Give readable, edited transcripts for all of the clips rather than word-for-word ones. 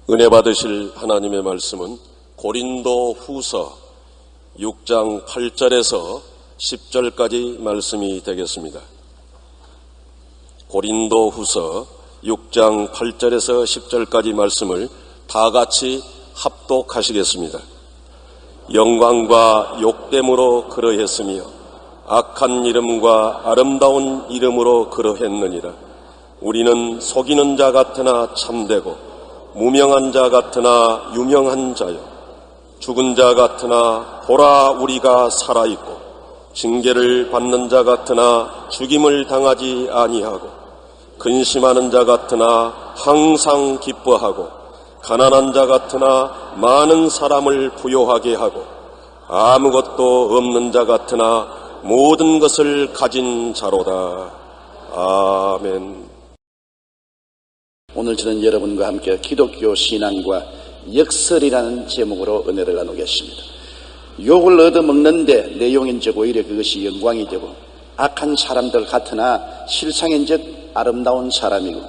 은혜 받으실 하나님의 말씀은 고린도 후서 6장 8절에서 10절까지 말씀이 되겠습니다. 고린도 후서 6장 8절에서 10절까지 말씀을 다 같이 합독하시겠습니다. 영광과 욕됨으로 그러했으며 악한 이름과 아름다운 이름으로 그러했느니라. 우리는 속이는 자 같으나 참되고 무명한 자 같으나 유명한 자요, 죽은 자 같으나 보라 우리가 살아있고 징계를 받는 자 같으나 죽임을 당하지 아니하고 근심하는 자 같으나 항상 기뻐하고 가난한 자 같으나 많은 사람을 부요하게 하고 아무것도 없는 자 같으나 모든 것을 가진 자로다. 아멘. 오늘 저는 여러분과 함께 기독교 신앙과 역설이라는 제목으로 은혜를 나누겠습니다. 욕을 얻어먹는데 내용인즉 오히려 그것이 영광이 되고, 악한 사람들 같으나 실상인즉 아름다운 사람이고,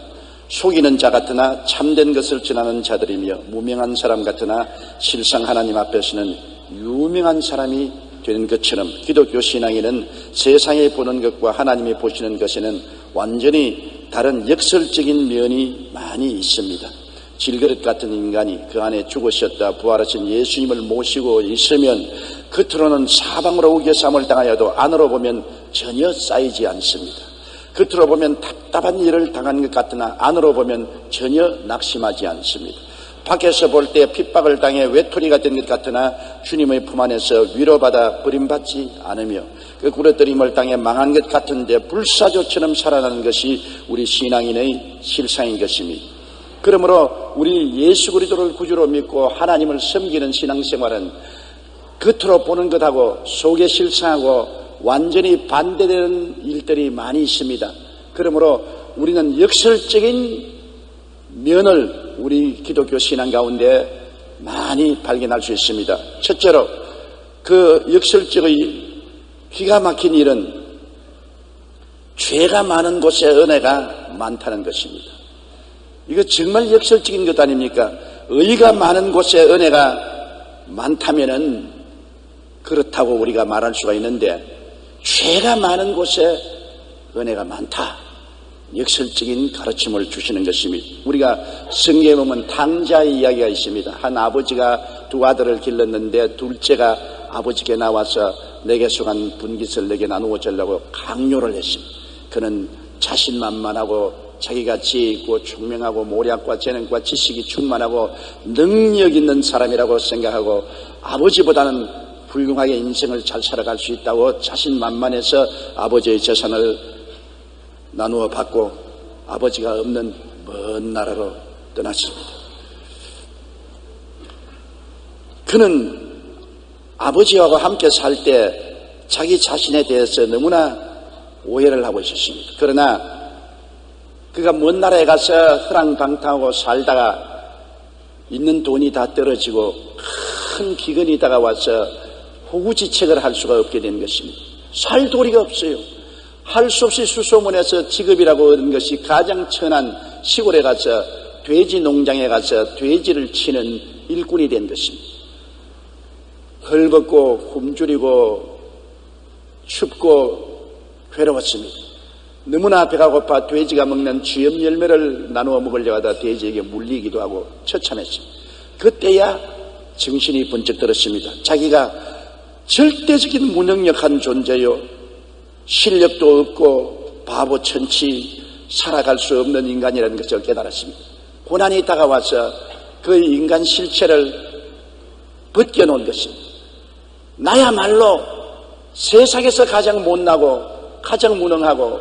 속이는 자 같으나 참된 것을 전하는 자들이며, 무명한 사람 같으나 실상 하나님 앞에서는 유명한 사람이 되는 것처럼, 기독교 신앙에는 세상에 보는 것과 하나님이 보시는 것에는 완전히 다른 역설적인 면이 많이 있습니다. 질그릇 같은 인간이 그 안에 죽으셨다 부활하신 예수님을 모시고 있으면 겉으로는 사방으로 우겨쌈을 당하여도 안으로 보면 전혀 쌓이지 않습니다. 겉으로 보면 답답한 일을 당한 것 같으나 안으로 보면 전혀 낙심하지 않습니다. 밖에서 볼 때 핍박을 당해 외톨이가 된 것 같으나 주님의 품 안에서 위로받아 버림받지 않으며, 그 굴러뜨림을 당해 망한 것 같은데 불사조처럼 살아나는 것이 우리 신앙인의 실상인 것입니다. 그러므로 우리 예수 그리스도를 구주로 믿고 하나님을 섬기는 신앙생활은 겉으로 보는 것하고 속에 실상하고 완전히 반대되는 일들이 많이 있습니다. 그러므로 우리는 역설적인 면을 우리 기독교 신앙 가운데 많이 발견할 수 있습니다. 첫째로 그 역설적의 기가 막힌 일은 죄가 많은 곳에 은혜가 많다는 것입니다. 이거 정말 역설적인 것 아닙니까? 의가 많은 곳에 은혜가 많다면은 그렇다고 우리가 말할 수가 있는데, 죄가 많은 곳에 은혜가 많다, 역설적인 가르침을 주시는 것입니다. 우리가 성경에 보면 탕자의 이야기가 있습니다. 한 아버지가 두 아들을 길렀는데 둘째가 아버지께 나와서 내게 속한 분깃을 내게 나누어 주려고 강요를 했습니다. 그는 자신만만하고 자기가 지혜 있고 총명하고 모략과 재능과 지식이 충만하고 능력 있는 사람이라고 생각하고 아버지보다는 훌륭하게 인생을 잘 살아갈 수 있다고 자신만만해서 아버지의 재산을 나누어 받고 아버지가 없는 먼 나라로 떠났습니다. 그는 아버지와 함께 살 때 자기 자신에 대해서 너무나 오해를 하고 있었습니다. 그러나 그가 먼 나라에 가서 허랑방탕하고 살다가 있는 돈이 다 떨어지고 큰 기근이 다가와서 호구지책을 할 수가 없게 된 것입니다. 살 도리가 없어요. 할 수 없이 수소문해서 직업이라고 얻은 것이 가장 천한 시골에 가서 돼지 농장에 가서 돼지를 치는 일꾼이 된 것입니다. 헐벗고 굶주리고 춥고 괴로웠습니다. 너무나 배가 고파 돼지가 먹는 쥐염 열매를 나누어 먹으려고 하다 돼지에게 물리기도 하고 처참했습니다. 그때야 정신이 번쩍 들었습니다. 자기가 절대적인 무능력한 존재요, 실력도 없고 바보천치 살아갈 수 없는 인간이라는 것을 깨달았습니다. 고난이 다가와서 그 인간 실체를 벗겨놓은 것입니다. 나야말로 세상에서 가장 못나고 가장 무능하고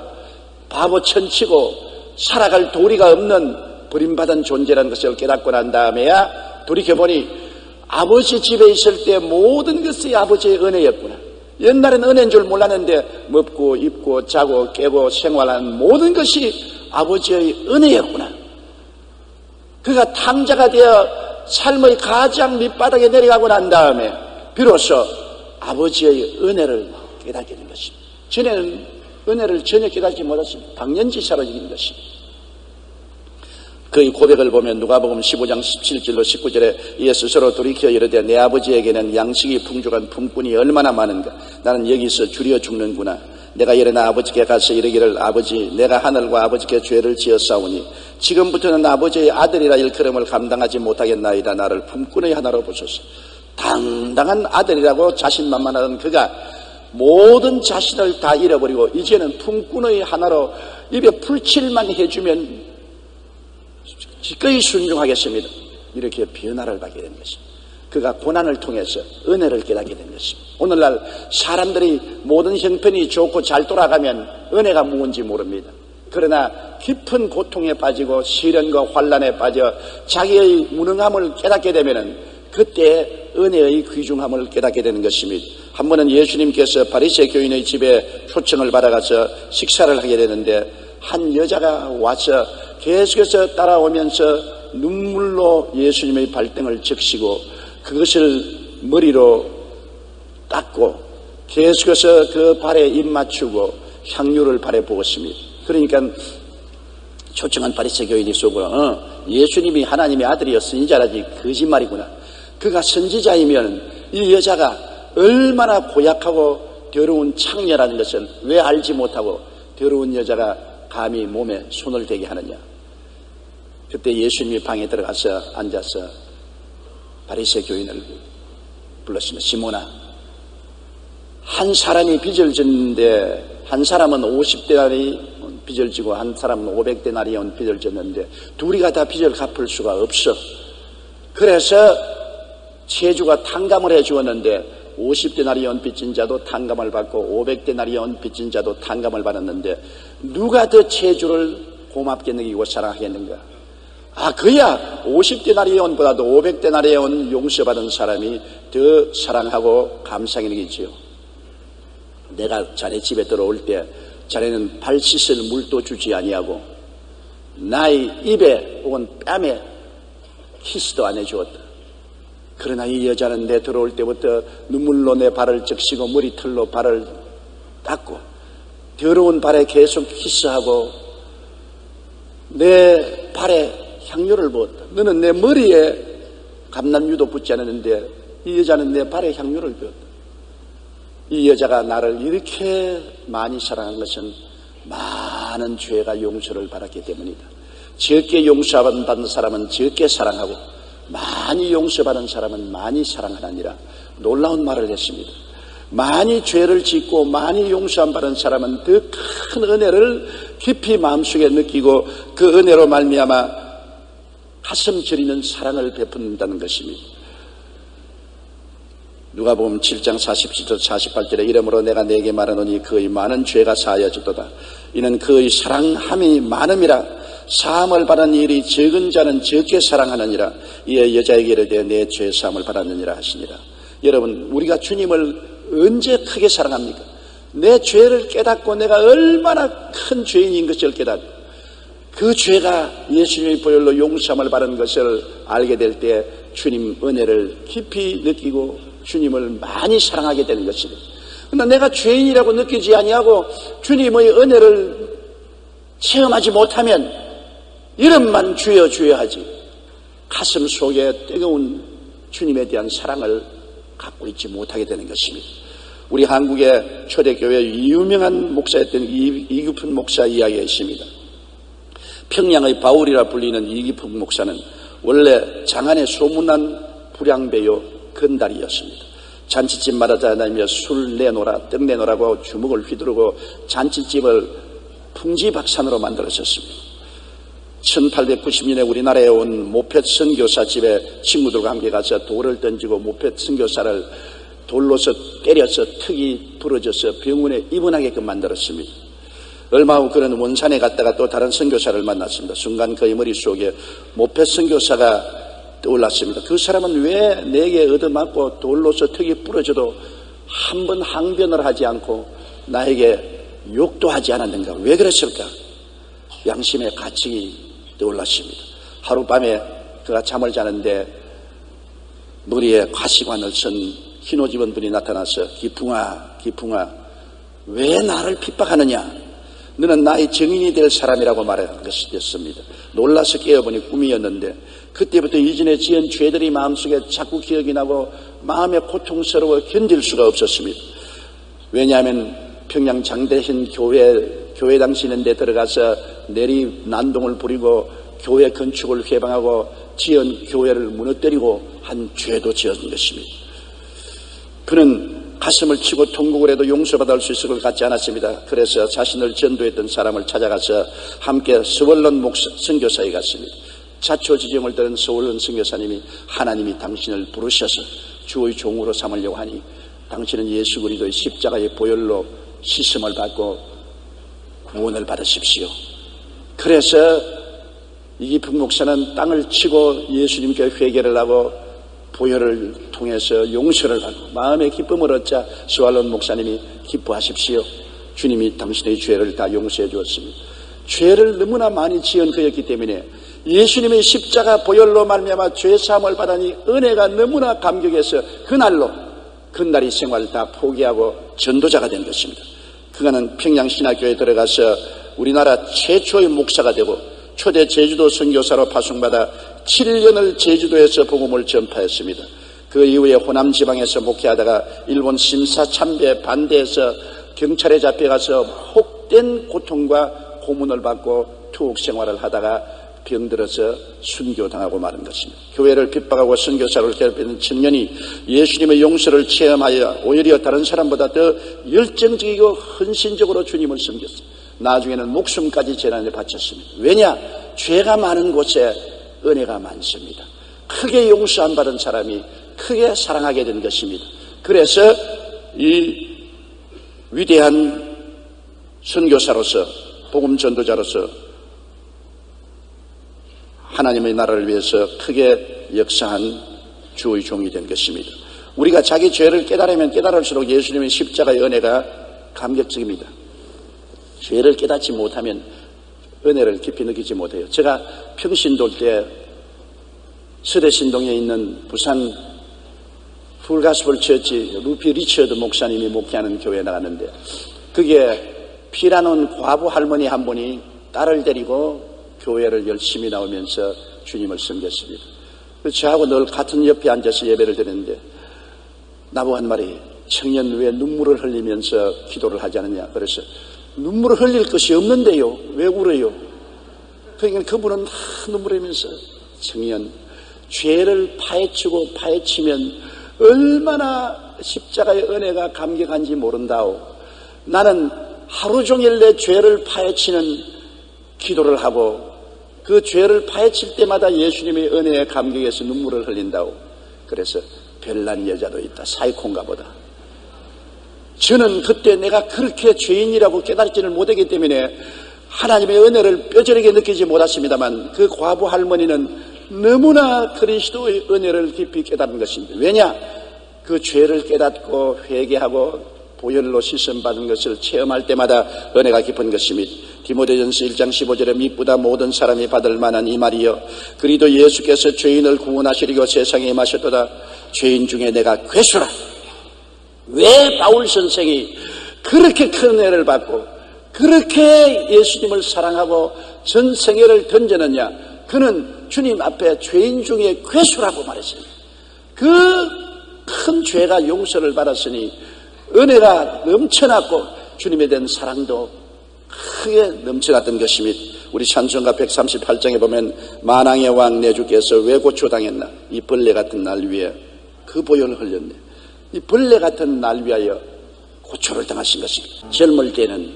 바보천치고 살아갈 도리가 없는 버림받은 존재라는 것을 깨닫고 난 다음에야 돌이켜보니 아버지 집에 있을 때 모든 것이 아버지의 은혜였구나. 옛날엔 은혜인 줄 몰랐는데 먹고 입고 자고 깨고 생활하는 모든 것이 아버지의 은혜였구나. 그가 탕자가 되어 삶의 가장 밑바닥에 내려가고 난 다음에 비로소 아버지의 은혜를 깨닫게 된 것입니다. 전에는 은혜를 전혀 깨닫지 못했습니다. 방연지사로 이긴 것입니다. 그의 고백을 보면 누가복음 15장 17절로 19절에 이에 스스로 돌이켜 이르되 내 아버지에게는 양식이 풍족한 품꾼이 얼마나 많은가. 나는 여기서 줄여 죽는구나. 내가 일어나 아버지께 가서 이르기를 아버지 내가 하늘과 아버지께 죄를 지었사오니 지금부터는 아버지의 아들이라 일컬음을 감당하지 못하겠나이다. 나를 품꾼의 하나로 보소서. 당당한 아들이라고 자신만만하던 그가 모든 자신을 다 잃어버리고 이제는 품꾼의 하나로 입에 풀칠만 해주면 기꺼이 순종하겠습니다. 이렇게 변화를 받게 된 것입니다. 그가 고난을 통해서 은혜를 깨닫게 된 것입니다. 오늘날 사람들이 모든 형편이 좋고 잘 돌아가면 은혜가 무언지 모릅니다. 그러나 깊은 고통에 빠지고 시련과 환난에 빠져 자기의 무능함을 깨닫게 되면 그때 은혜의 귀중함을 깨닫게 되는 것입니다. 한 번은 예수님께서 바리새 교인의 집에 초청을 받아가서 식사를 하게 되는데 한 여자가 와서 계속해서 따라오면서 눈물로 예수님의 발등을 적시고 그것을 머리로 닦고 계속해서 그 발에 입 맞추고 향유를 발에 부었습니다. 그러니까 초청한 바리새 교인이 속으로 예수님이 하나님의 아들이었으니 잘하지 거짓말이구나. 그가 선지자이면 이 여자가 얼마나 고약하고 더러운 창녀라는 것을 왜 알지 못하고 더러운 여자가 감히 몸에 손을 대게 하느냐. 그때 예수님이 방에 들어가서 앉아서 바리새 교인을 불렀습니다. 시몬아, 한 사람이 빚을 졌는데 한 사람은 50데나리 빚을 지고 한 사람은 500데나리온 빚을 졌는데 둘이가 다 빚을 갚을 수가 없어. 그래서 채주가 탕감을 해 주었는데 50데나리온 빚진 자도 탕감을 받고 500데나리온 빚진 자도 탕감을 받았는데 누가 더 채주를 고맙게 느끼고 사랑하겠는가? 그야 50데나리온보다도 500데나리온 용서받은 사람이 더 사랑하고 감사하게 느끼지요. 내가 자네 집에 들어올 때 자네는 발 씻을 물도 주지 아니하고 나의 입에 혹은 뺨에 키스도 안 해주었다. 그러나 이 여자는 내 들어올 때부터 눈물로 내 발을 적시고 머리털로 발을 닦고 더러운 발에 계속 키스하고 내 발에 향유를 부었다. 너는 내 머리에 감람유도 붙지 않았는데 이 여자는 내 발에 향유를 부었다. 이 여자가 나를 이렇게 많이 사랑한 것은 많은 죄가 용서를 받았기 때문이다. 적게 용서받은 사람은 적게 사랑하고 많이 용서받은 사람은 많이 사랑하느니라. 놀라운 말을 했습니다. 많이 죄를 짓고 많이 용서 안 받은 사람은 더 큰 은혜를 깊이 마음속에 느끼고 그 은혜로 말미암아 가슴 저리는 사랑을 베푼다는 것입니다. 누가복음 7장 47절 48절에 이러므로 내가 네게 말하노니 그의 많은 죄가 사하여졌도다. 이는 그의 사랑함이 많음이라. 사함을 받은 일이 적은 자는 적게 사랑하느니라. 이에 여자에게 이르되 내 죄 사함을 받았느니라 하시니라. 여러분, 우리가 주님을 언제 크게 사랑합니까? 내 죄를 깨닫고 내가 얼마나 큰 죄인인 것을 깨닫고 그 죄가 예수님의 보혈로 용서함을 받은 것을 알게 될 때 주님 은혜를 깊이 느끼고 주님을 많이 사랑하게 되는 것입니다. 그러나 내가 죄인이라고 느끼지 아니하고 주님의 은혜를 체험하지 못하면 이름만 주여 주여 하지 가슴 속에 뜨거운 주님에 대한 사랑을 갖고 있지 못하게 되는 것입니다. 우리 한국의 초대교회 유명한 목사였던 이규풍 목사 이야기가 있습니다. 평양의 바울이라 불리는 이규풍 목사는 원래 장안의 소문난 불량배요 건달이었습니다. 잔치집마다 다니며 술 내놓으라 떡 내놓으라고 주먹을 휘두르고 잔치집을 풍지박산으로 만들었었습니다. 1890년에 우리나라에 온 모펫 선교사 집에 친구들과 함께 가서 돌을 던지고 모펫 선교사를 돌로서 때려서 턱이 부러져서 병원에 입원하게끔 만들었습니다. 얼마 후 그는 원산에 갔다가 또 다른 선교사를 만났습니다. 순간 그의 머릿속에 모펫 선교사가 떠올랐습니다. 그 사람은 왜 내게 얻어맞고 돌로서 턱이 부러져도 한 번 항변을 하지 않고 나에게 욕도 하지 않았는가? 왜 그랬을까? 양심의 가책이 떠올랐습니다. 하룻밤에 그가 잠을 자는데 머리에 가시관을 쓴 흰 옷 입은 분이 나타나서 기풍아 왜 나를 핍박하느냐? 너는 나의 증인이 될 사람이라고 말한 것이었습니다. 놀라서 깨어보니 꿈이었는데 그때부터 이전에 지은 죄들이 마음속에 자꾸 기억이 나고 마음에 고통스러워 견딜 수가 없었습니다. 왜냐하면 평양 장대신 교회 당시는 데 들어가서 내리 난동을 부리고 교회 건축을 회방하고 지은 교회를 무너뜨리고 한 죄도 지은 것입니다. 그는 가슴을 치고 통곡을 해도 용서받을 수 있을 것 같지 않았습니다. 그래서 자신을 전도했던 사람을 찾아가서 함께 서원론 선교사에 갔습니다. 자초지종을 들은 서원론 선교사님이 하나님이 당신을 부르셔서 주의 종으로 삼으려고 하니 당신은 예수 그리스도의 십자가의 보혈로 씻음을 받고 구원을 받으십시오. 그래서 이기풍 목사는 땅을 치고 예수님께 회개를 하고 보혈을 통해서 용서를 받고 마음의 기쁨을 얻자 스왈론 목사님이 기뻐하십시오. 주님이 당신의 죄를 다 용서해 주었습니다. 죄를 너무나 많이 지은 그였기 때문에 예수님의 십자가 보혈로 말미암아 죄사함을 받으니 은혜가 너무나 감격해서 그날이 생활을 다 포기하고 전도자가 된 것입니다. 그가는 평양신학교에 들어가서 우리나라 최초의 목사가 되고 초대 제주도 선교사로 파송받아 7년을 제주도에서 복음을 전파했습니다. 그 이후에 호남 지방에서 목회하다가 일본 심사 참배 반대해서 경찰에 잡혀가서 혹된 고통과 고문을 받고 투옥 생활을 하다가 병들어서 순교당하고 마는 것입니다. 교회를 핍박하고 선교사를 괴롭히는 청년이 예수님의 용서를 체험하여 오히려 다른 사람보다 더 열정적이고 헌신적으로 주님을 섬겼습니다. 나중에는 목숨까지 재난에 바쳤습니다. 왜냐? 죄가 많은 곳에 은혜가 많습니다. 크게 용서 안 받은 사람이 크게 사랑하게 된 것입니다. 그래서 이 위대한 선교사로서 복음 전도자로서 하나님의 나라를 위해서 크게 역사한 주의 종이 된 것입니다. 우리가 자기 죄를 깨달으면 깨달을수록 예수님의 십자가의 은혜가 감격적입니다. 죄를 깨닫지 못하면 은혜를 깊이 느끼지 못해요. 제가 평신도 때 서대신동에 있는 부산 풀가스볼 처치 루피 리처드 목사님이 목회하는 교회에 나갔는데 그게 피라는 과부 할머니 한 분이 딸을 데리고 교회를 열심히 나오면서 주님을 섬겼습니다. 그래서 저하고 늘 같은 옆에 앉아서 예배를 드렸는데 나보고 한 말이 청년 왜 눈물을 흘리면서 기도를 하지 않느냐. 그래서 눈물을 흘릴 것이 없는데요. 왜 울어요? 그러니까 그분은 눈물을 흘리면서 청년 죄를 파헤치면 얼마나 십자가의 은혜가 감격한지 모른다오. 나는 하루 종일 내 죄를 파헤치는 기도를 하고 그 죄를 파헤칠 때마다 예수님의 은혜에 감격해서 눈물을 흘린다오. 그래서 별난 여자도 있다. 사이콘가 보다. 저는 그때 내가 그렇게 죄인이라고 깨닫지를 못하기 때문에 하나님의 은혜를 뼈저리게 느끼지 못했습니다만 그 과부 할머니는 너무나 그리스도의 은혜를 깊이 깨닫는 것입니다. 왜냐? 그 죄를 깨닫고 회개하고 보혈로 씻음받은 것을 체험할 때마다 은혜가 깊은 것입니다. 디모데전서 1장 15절에 미쁘다 모든 사람이 받을 만한 이 말이여 그리도 예수께서 죄인을 구원하시려고 세상에 임하셨도다. 죄인 중에 내가 괴수라. 왜 바울 선생이 그렇게 큰 은혜를 받고 그렇게 예수님을 사랑하고 전 생애를 던졌느냐. 그는 주님 앞에 죄인 중에 괴수라고 말했어요. 그 큰 죄가 용서를 받았으니 은혜가 넘쳐났고 주님에 대한 사랑도 크게 넘쳐났던 것입니다. 우리 찬송가 138장에 보면 만왕의 왕 내 주께서 왜 고초당했나. 이 벌레 같은 날 위에 그 보혈을 흘렸네. 이 벌레 같은 날 위하여 고초를 당하신 것입니다. 젊을 때는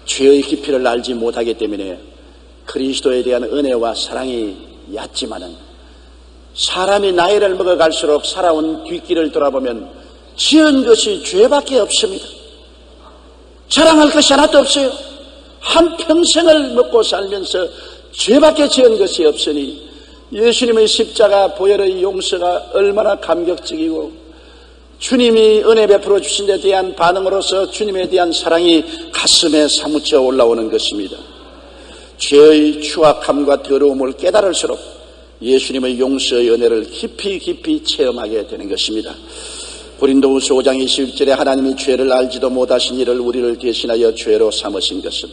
죄의 깊이를 알지 못하기 때문에 그리스도에 대한 은혜와 사랑이 얕지만은 사람이 나이를 먹어갈수록 살아온 뒷길을 돌아보면 지은 것이 죄밖에 없습니다. 자랑할 것이 하나도 없어요. 한평생을 먹고 살면서 죄밖에 지은 것이 없으니 예수님의 십자가 보혈의 용서가 얼마나 감격적이고 주님이 은혜 베풀어 주신 데 대한 반응으로서 주님에 대한 사랑이 가슴에 사무쳐 올라오는 것입니다. 죄의 추악함과 더러움을 깨달을수록 예수님의 용서의 은혜를 깊이 체험하게 되는 것입니다. 고린도후서 5장 21절에 하나님이 죄를 알지도 못하신 이를 우리를 대신하여 죄로 삼으신 것은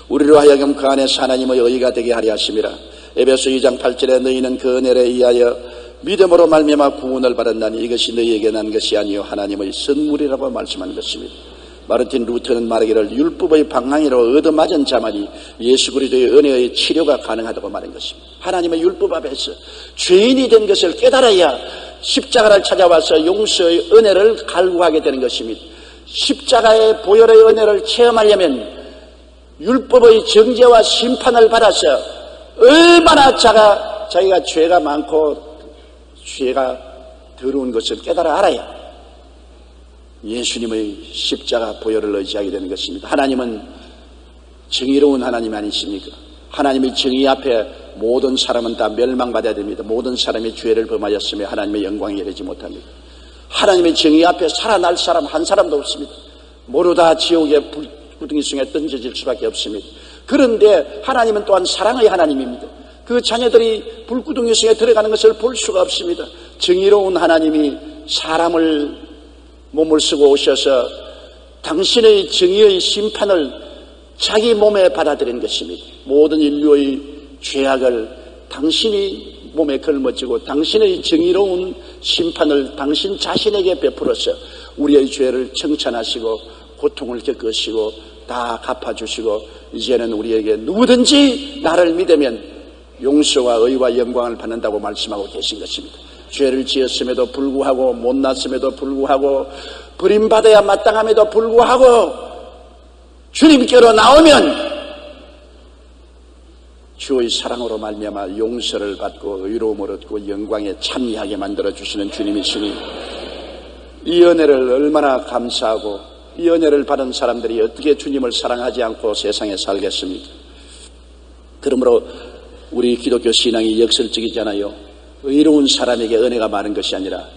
우리로 하여금 그 안에서 하나님의 의가 되게 하려 하심이라. 에베소 2장 8절에 너희는 그 은혜를 의하여 믿음으로 말미암아 구원을 받았나니 이것이 너희에게 난 것이 아니요 하나님의 선물이라고 말씀한 것입니다. 마르틴 루터는 말하기를 율법의 방황이로 얻어맞은 자만이 예수 그리스도의 은혜의 치료가 가능하다고 말한 것입니다. 하나님의 율법 앞에서 죄인이 된 것을 깨달아야 십자가를 찾아와서 용서의 은혜를 갈구하게 되는 것입니다. 십자가의 보혈의 은혜를 체험하려면 율법의 정죄와 심판을 받아서 얼마나 자기가 죄가 많고 죄가 더러운 것을 깨달아 알아야 예수님의 십자가 보혈을 의지하게 되는 것입니다. 하나님은 정의로운 하나님 아니십니까? 하나님의 정의 앞에 모든 사람은 다 멸망받아야 됩니다. 모든 사람이 죄를 범하였으며 하나님의 영광에 이르지 못합니다. 하나님의 정의 앞에 살아날 사람 한 사람도 없습니다. 모두 다 지옥의 불구덩이 속에 던져질 수밖에 없습니다. 그런데 하나님은 또한 사랑의 하나님입니다. 그 자녀들이 불구덩이 속에 들어가는 것을 볼 수가 없습니다. 정의로운 하나님이 사람을 몸을 쓰고 오셔서 당신의 정의의 심판을 자기 몸에 받아들인 것입니다. 모든 인류의 죄악을 당신이 몸에 걸머지고 당신의 정의로운 심판을 당신 자신에게 베풀어서 우리의 죄를 청산하시고 고통을 겪으시고 다 갚아주시고 이제는 우리에게 누구든지 나를 믿으면 용서와 의와 영광을 받는다고 말씀하고 계신 것입니다. 죄를 지었음에도 불구하고 못났음에도 불구하고 버림받아야 마땅함에도 불구하고 주님께로 나오면 주의 사랑으로 말미암아 용서를 받고 의로움을 얻고 영광에 참여하게 만들어주시는 주님이시니 이 은혜를 얼마나 감사하고 이 은혜를 받은 사람들이 어떻게 주님을 사랑하지 않고 세상에 살겠습니까? 그러므로 우리 기독교 신앙이 역설적이잖아요. 의로운 사람에게 은혜가 많은 것이 아니라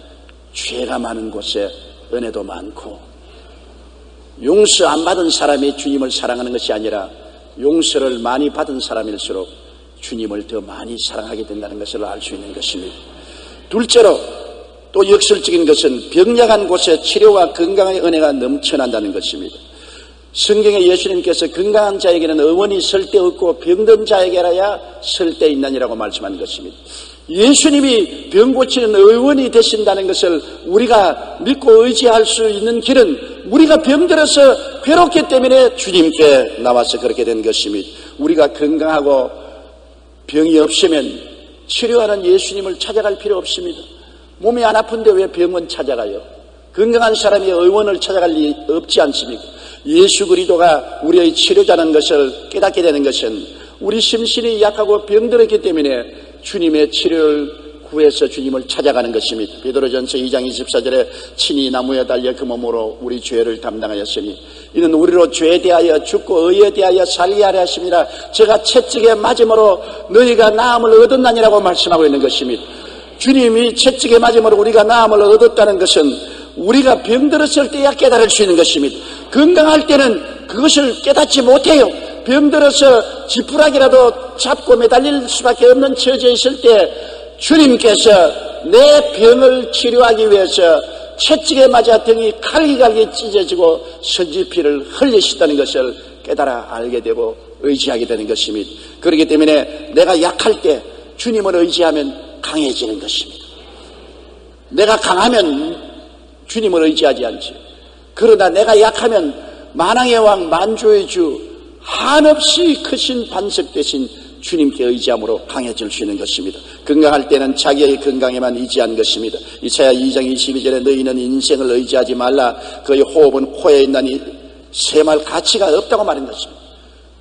죄가 많은 곳에 은혜도 많고, 용서 안 받은 사람이 주님을 사랑하는 것이 아니라 용서를 많이 받은 사람일수록 주님을 더 많이 사랑하게 된다는 것을 알 수 있는 것입니다. 둘째로 또 역설적인 것은 병약한 곳에 치료와 건강의 은혜가 넘쳐난다는 것입니다. 성경에 예수님께서 건강한 자에게는 의원이 쓸데없고 병든 자에게라야 쓸데있나니라고 말씀하는 것입니다. 예수님이 병 고치는 의원이 되신다는 것을 우리가 믿고 의지할 수 있는 길은 우리가 병들어서 괴롭기 때문에 주님께 나와서 그렇게 된 것입니다. 우리가 건강하고 병이 없으면 치료하는 예수님을 찾아갈 필요 없습니다. 몸이 안 아픈데 왜 병원 찾아가요? 건강한 사람이 의원을 찾아갈 리 없지 않습니까? 예수 그리스도가 우리의 치료자라는 것을 깨닫게 되는 것은 우리 심신이 약하고 병들었기 때문에 주님의 치료를 구해서 주님을 찾아가는 것입니다. 베드로전서 2장 24절에 친히 나무에 달려 그 몸으로 우리 죄를 담당하였으니 이는 우리로 죄에 대하여 죽고 의에 대하여 살게 하려 하심이라 제가 채찍에 맞음으로 너희가 나음을 얻었나니라고 말씀하고 있는 것입니다. 주님이 채찍에 맞음으로 우리가 나음을 얻었다는 것은 우리가 병들었을 때야 깨달을 수 있는 것입니다. 건강할 때는 그것을 깨닫지 못해요. 병들어서 지푸라기라도 잡고 매달릴 수밖에 없는 처지에 있을 때 주님께서 내 병을 치료하기 위해서 채찍에 맞아 등이 갈기갈기 찢어지고 선지피를 흘리시다는 것을 깨달아 알게 되고 의지하게 되는 것입니다. 그렇기 때문에 내가 약할 때 주님을 의지하면 강해지는 것입니다. 내가 강하면 주님을 의지하지 않지. 그러나 내가 약하면 만왕의 왕 만주의 주 한없이 크신 반석 대신 주님께 의지함으로 강해질 수 있는 것입니다. 건강할 때는 자기의 건강에만 의지한 것입니다. 이사야 2장 22절에 너희는 인생을 의지하지 말라. 그의 호흡은 코에 있나니 셈할 가치가 없다고 말한 것입니다.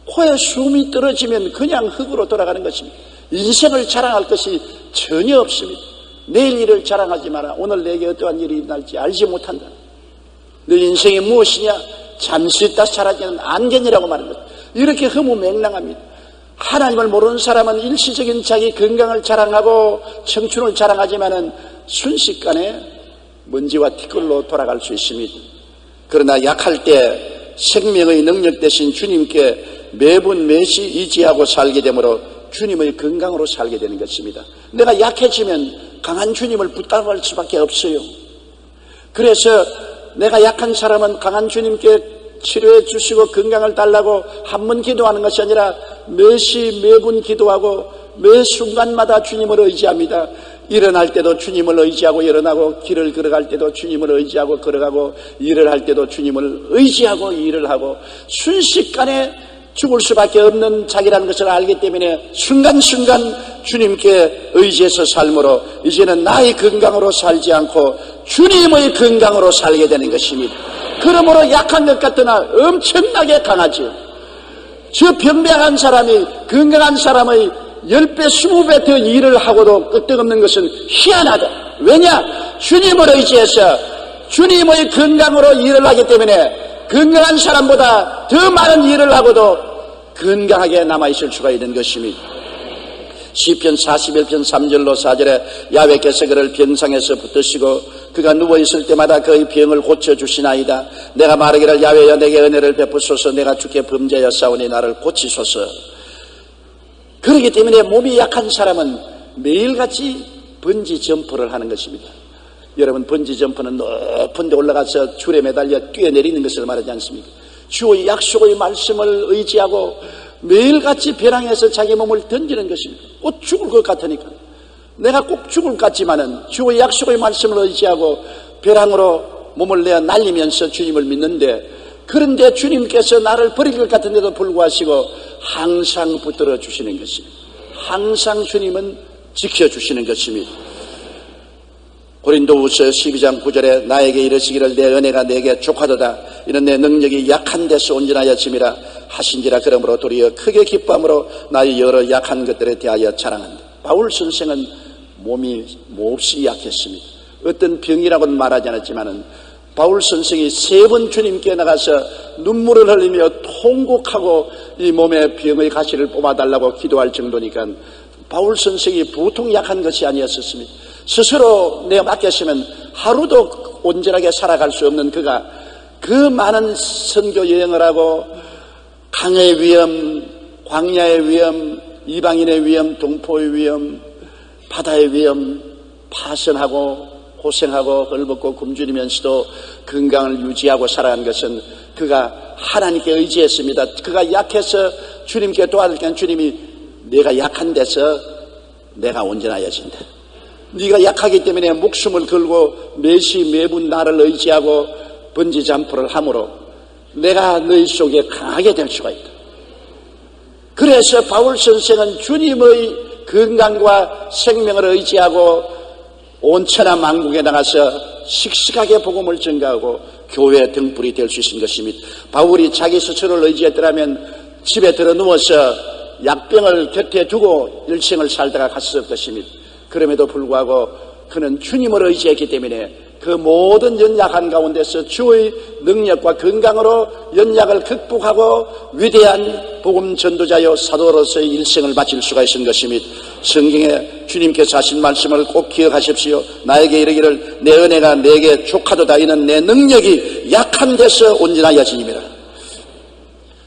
코에 숨이 떨어지면 그냥 흙으로 돌아가는 것입니다. 인생을 자랑할 것이 전혀 없습니다. 내일 일을 자랑하지 마라. 오늘 내게 어떠한 일이 날지 알지 못한다. 너 인생이 무엇이냐? 잠시 있다 사라지는 안개니라고 말하는 것. 이렇게 허무맹랑합니다. 하나님을 모르는 사람은 일시적인 자기 건강을 자랑하고 청춘을 자랑하지만은 순식간에 먼지와 티끌로 돌아갈 수 있습니다. 그러나 약할 때 생명의 능력 대신 주님께 매분 매시 의지하고 살게 되므로 주님의 건강으로 살게 되는 것입니다. 내가 약해지면 강한 주님을 붙잡을 수밖에 없어요. 그래서 내가 약한 사람은 강한 주님께 치료해 주시고 건강을 달라고 한 번 기도하는 것이 아니라 매시 매분 기도하고 매 순간마다 주님을 의지합니다. 일어날 때도 주님을 의지하고 일어나고, 길을 걸어갈 때도 주님을 의지하고 걸어가고, 일을 할 때도 주님을 의지하고 일을 하고, 순식간에 죽을 수밖에 없는 자기라는 것을 알기 때문에 순간순간 주님께 의지해서 삶으로 이제는 나의 건강으로 살지 않고 주님의 건강으로 살게 되는 것입니다. 그러므로 약한 것 같으나 엄청나게 강하죠. 저 병명한 사람이 건강한 사람의 10배, 20배 더 일을 하고도 끄떡없는 것은 희한하다. 왜냐? 주님을 의지해서 주님의 건강으로 일을 하기 때문에 건강한 사람보다 더 많은 일을 하고도 건강하게 남아있을 수가 있는 것입니다. 시편 41편 3절로 4절에 야훼께서 그를 병상에서 붙드시고 그가 누워있을 때마다 그의 병을 고쳐주시나이다. 내가 말하기를 야훼여 내게 은혜를 베푸소서. 내가 주께 범죄하였사오니 나를 고치소서. 그렇기 때문에 몸이 약한 사람은 매일같이 번지 점프를 하는 것입니다. 여러분, 번지 점프는 높은 데 올라가서 줄에 매달려 뛰어내리는 것을 말하지 않습니까? 주의 약속의 말씀을 의지하고 매일같이 벼랑에서 자기 몸을 던지는 것입니다. 꼭 죽을 것 같으니까. 내가 꼭 죽을 것 같지만은 주의 약속의 말씀을 의지하고 벼랑으로 몸을 내어 날리면서 주님을 믿는데, 그런데 주님께서 나를 버릴 것 같은데도 불구하시고 항상 붙들어 주시는 것입니다. 항상 주님은 지켜주시는 것입니다. 고린도후서 12장 9절에 나에게 이르시기를 내 은혜가 내게 족하도다. 이는 내 능력이 약한 데서 온전하였음이라 하신지라. 그러므로 도리어 크게 기뻐함으로 나의 여러 약한 것들에 대하여 자랑한다. 바울 선생은 몸이 몹시 약했습니다. 어떤 병이라고는 말하지 않았지만은 바울 선생이 3번 주님께 나가서 눈물을 흘리며 통곡하고 이 몸의 병의 가시를 뽑아달라고 기도할 정도니까 바울 선생이 보통 약한 것이 아니었습니다. 스스로 내가 맡겼으면 하루도 온전하게 살아갈 수 없는 그가 그 많은 선교 여행을 하고 강의 위험, 광야의 위험, 이방인의 위험, 동포의 위험, 바다의 위험 파선하고 고생하고 헐벗고 굶주리면서도 건강을 유지하고 살아간 것은 그가 하나님께 의지했습니다. 그가 약해서 주님께 도와줄 때는 주님이 내가 약한 데서 내가 온전하여진다. 네가 약하기 때문에 목숨을 걸고 매시 매분 나를 의지하고 번지 점프를 함으로 내가 너희 속에 강하게 될 수가 있다. 그래서 바울 선생은 주님의 건강과 생명을 의지하고 온천한 만국에 나가서 씩씩하게 복음을 전가하고 교회 등불이 될 수 있는 것입니다. 바울이 자기 스스로를 의지했더라면 집에 들어 누워서 약병을 곁에 두고 일생을 살다가 갔을 것입니다. 그럼에도 불구하고 그는 주님을 의지했기 때문에 그 모든 연약한 가운데서 주의 능력과 건강으로 연약을 극복하고 위대한 복음 전도자여 사도로서의 일생을 바칠 수가 있는 것입니다. 성경에 주님께서 하신 말씀을 꼭 기억하십시오. 나에게 이르기를 내 은혜가 내게 족하도다. 이는 내 능력이 약한 데서 온전하여짐이라.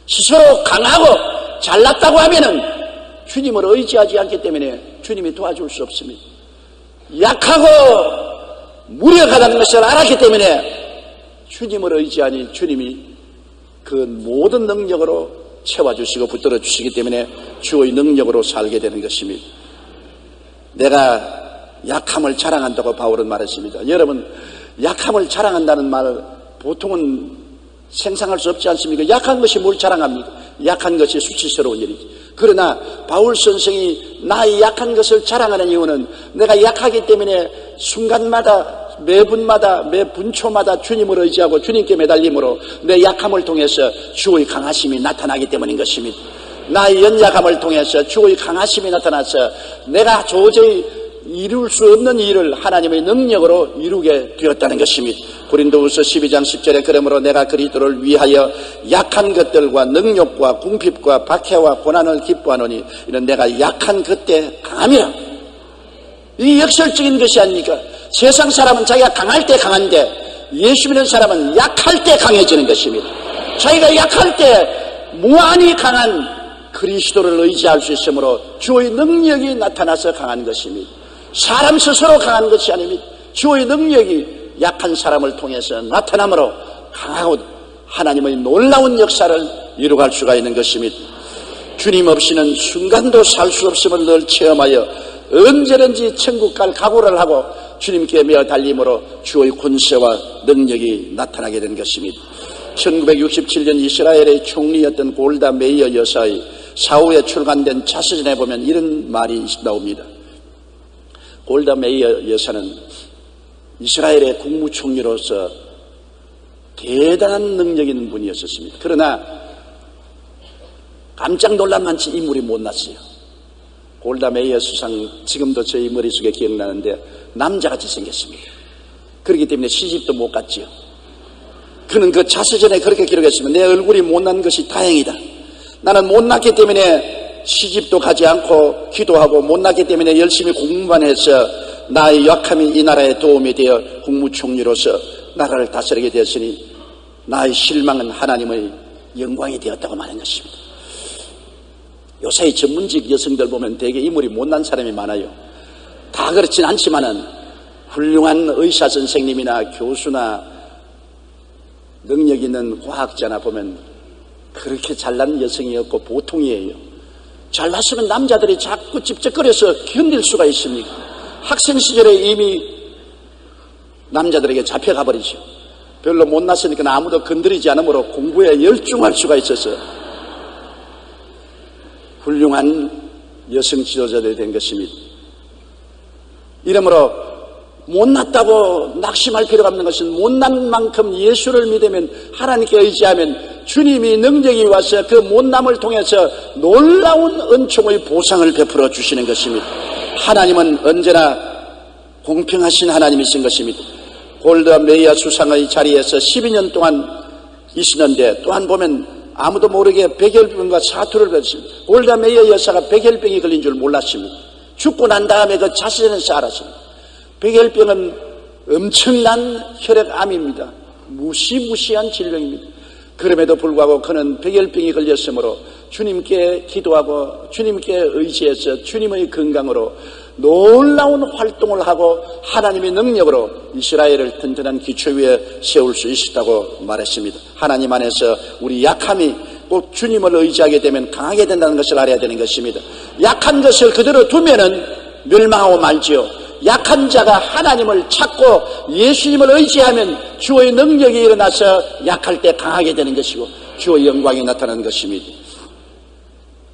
스스로 강하고 잘났다고 하면은 주님을 의지하지 않기 때문에 주님이 도와줄 수 없습니다. 약하고 무력하다는 것을 알았기 때문에 주님을 의지하니 주님이 그 모든 능력으로 채워주시고 붙들어 주시기 때문에 주의 능력으로 살게 되는 것입니다. 내가 약함을 자랑한다고 바울은 말했습니다. 여러분, 약함을 자랑한다는 말 보통은 생각할 수 없지 않습니까? 약한 것이 뭘 자랑합니까? 약한 것이 수치스러운 일이지. 그러나 바울 선생이 나의 약한 것을 자랑하는 이유는 내가 약하기 때문에 순간마다 매분마다 매 분초마다 주님을 의지하고 주님께 매달림으로 내 약함을 통해서 주의 강하심이 나타나기 때문인 것입니다. 나의 연약함을 통해서 주의 강하심이 나타나서 내가 도저히 이룰 수 없는 일을 하나님의 능력으로 이루게 되었다는 것입니다. 고린도후서 12장 10절에 그러므로 내가 그리스도를 위하여 약한 것들과 능력과 궁핍과 박해와 고난을 기뻐하노니 이는 내가 약한 그때 강함이라. 이 역설적인 것이 아닙니까? 세상 사람은 자기가 강할 때 강한데 예수 믿는 사람은 약할 때 강해지는 것입니다. 자기가 약할 때 무한히 강한 그리스도를 의지할 수 있으므로 주의 능력이 나타나서 강한 것입니다. 사람 스스로 강한 것이 아닙니다. 주의 능력이 약한 사람을 통해서 나타나므로 강하고 하나님의 놀라운 역사를 이루갈 수가 있는 것입니다. 주님 없이는 순간도 살 수 없음을 늘 체험하여 언제든지 천국 갈 각오를 하고 주님께 매어 달림으로 주의 권세와 능력이 나타나게 된 것입니다. 1967년 이스라엘의 총리였던 골다 메이어 여사의 사후에 출간된 자서전에 보면 이런 말이 나옵니다. 골다 메이어 여사는 이스라엘의 국무총리로서 대단한 능력 있는 분이었습니다. 그러나 깜짝 놀란 만치 인물이 못났어요. 골다 메이어 수상, 지금도 저희 머릿속에 기억나는데 남자같이 생겼습니다. 그렇기 때문에 시집도 못 갔지요. 그는 그 자서전에 그렇게 기록했습니다. 내 얼굴이 못난 것이 다행이다. 나는 못났기 때문에 시집도 가지 않고 기도하고 못났기 때문에 열심히 공부만 해서 나의 약함이 이 나라에 도움이 되어 국무총리로서 나라를 다스리게 되었으니 나의 실망은 하나님의 영광이 되었다고 말한 것입니다. 요새 전문직 여성들 보면 되게 인물이 못난 사람이 많아요. 다 그렇진 않지만은 훌륭한 의사 선생님이나 교수나 능력 있는 과학자나 보면 그렇게 잘난 여성이 없고 보통이에요. 잘났으면 남자들이 자꾸 찝쩍거려서 견딜 수가 있습니까? 학생 시절에 이미 남자들에게 잡혀가 버리죠. 별로 못났으니까 아무도 건드리지 않으므로 공부에 열중할 수가 있어서 훌륭한 여성 지도자들이 된 것입니다. 이러므로 못났다고 낙심할 필요가 없는 것은 못난 만큼 예수를 믿으면 하나님께 의지하면 주님이 능력이 와서 그 못남을 통해서 놀라운 은총의 보상을 베풀어 주시는 것입니다. 하나님은 언제나 공평하신 하나님이신 것입니다. 골다 메이어 수상의 자리에서 12년 동안 있었는데 또한 보면 아무도 모르게 백혈병과 사투를 걸었습니다. 골다 메이어 여사가 백혈병이 걸린 줄 몰랐습니다. 죽고 난 다음에 그 자서전에서 알았습니다. 백혈병은 엄청난 혈액암입니다. 무시무시한 질병입니다. 그럼에도 불구하고 그는 백혈병이 걸렸으므로 주님께 기도하고 주님께 의지해서 주님의 건강으로 놀라운 활동을 하고 하나님의 능력으로 이스라엘을 튼튼한 기초 위에 세울 수 있었다고 말했습니다. 하나님 안에서 우리 약함이 꼭 주님을 의지하게 되면 강하게 된다는 것을 알아야 되는 것입니다. 약한 것을 그대로 두면은 멸망하고 말지요. 약한 자가 하나님을 찾고 예수님을 의지하면 주의 능력이 일어나서 약할 때 강하게 되는 것이고 주의 영광이 나타나는 것입니다.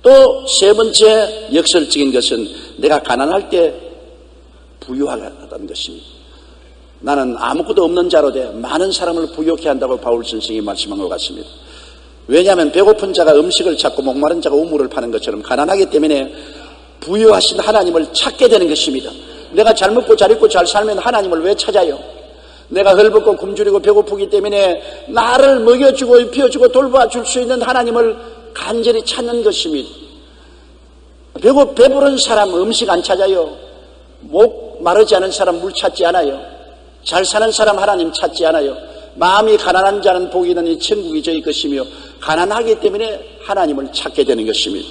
또 세 번째 역설적인 것은 내가 가난할 때 부유하다는 것입니다. 나는 아무것도 없는 자로 돼 많은 사람을 부유케 한다고 바울 선생이 말씀한 것 같습니다. 왜냐하면 배고픈 자가 음식을 찾고 목마른 자가 우물을 파는 것처럼 가난하기 때문에 부유하신 하나님을 찾게 되는 것입니다. 내가 잘 먹고 잘 입고 잘 살면 하나님을 왜 찾아요? 내가 헐벗고 굶주리고 배고프기 때문에 나를 먹여주고 입혀주고 돌봐줄 수 있는 하나님을 간절히 찾는 것입니다. 배부른 사람 음식 안 찾아요. 목 마르지 않은 사람 물 찾지 않아요. 잘 사는 사람 하나님 찾지 않아요. 마음이 가난한 자는 복이 있는 이 천국이 저희 것이며 가난하기 때문에 하나님을 찾게 되는 것입니다.